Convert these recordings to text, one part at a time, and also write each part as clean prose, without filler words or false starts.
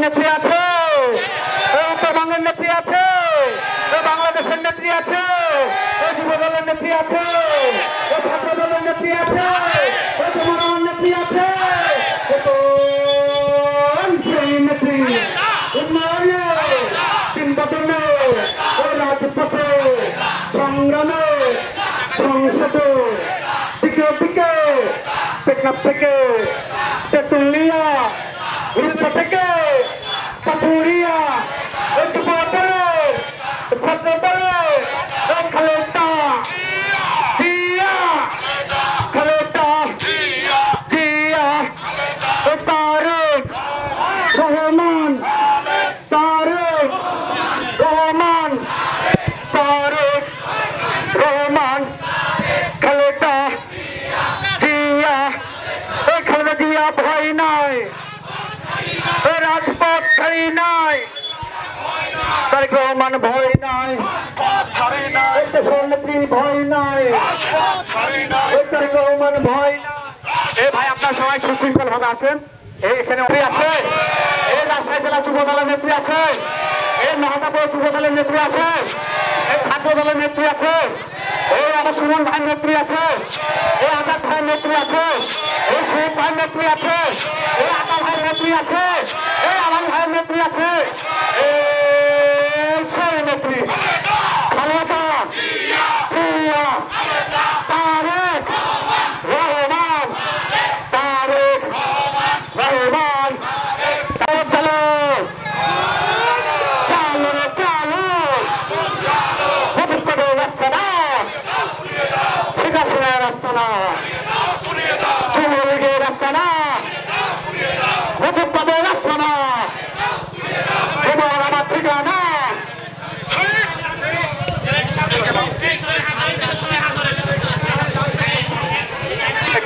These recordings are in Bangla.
নেত্রী আছে, উত্তরবঙ্গের নেত্রী আছে, বাংলাদেশের নেত্রী আছে, যুব দলের নেত্রী আছে, ছাত্র দলের নেত্রী আছে, জনগণের নেত্রী আছে, সেই নেত্রী উন্নয়নে দিন বদলে রাজপথে সংগ্রামে সংসদে দিকে দিকে টেকনাফ থেকে তেতুলিয়া উড়িষ্যা থেকে পাথুরিয়া যুবদলের ছাত্র দলের খালেদা জিয়া খালেদা জিয়া তারেক রহমান তারেক রহমান তারেক রহমান খালেদা জিয়া খালেদা জিয়া ভয় নাই, রাজপথ ছাড়ি নাই, তারেক রহমান ভয় নাই, নেত্রী ভয় নাই, তারেক রহমান ভয় নাই। এ ভাই আপনার সবাই সুশৃঙ্খল ভাবে আসেন। এখানে আছে, এই রাজশাহী জেলা যুব দলের নেত্রী আছে, এই মহানগর যুব দলের নেত্রী আছে, এই ছাত্র দলের নেত্রী আছে, এই আমার সুমন ভাইয়ের নেত্রী আছে, এই আজাদ ভাইয়ের নেত্রী আছে, এই শহীদ ভাইয়ের নেত্রী আছে, এই আতা ভাইয়ের নেত্রী আছে, এই আমান ভাইয়ের নেত্রী আছে, এই সেই নেত্রী খালেদা জিয়া তারেক রহমান তারেক রহমান। চলো চলো চলো রাস্তা না, ঠিক আছে রাস্তা না, যুবলীগের রাস্তা না, মুজিববাদের রাস্তা না, এবং আমার ঠিকানা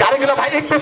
গাড়িগুলো ভাই একটু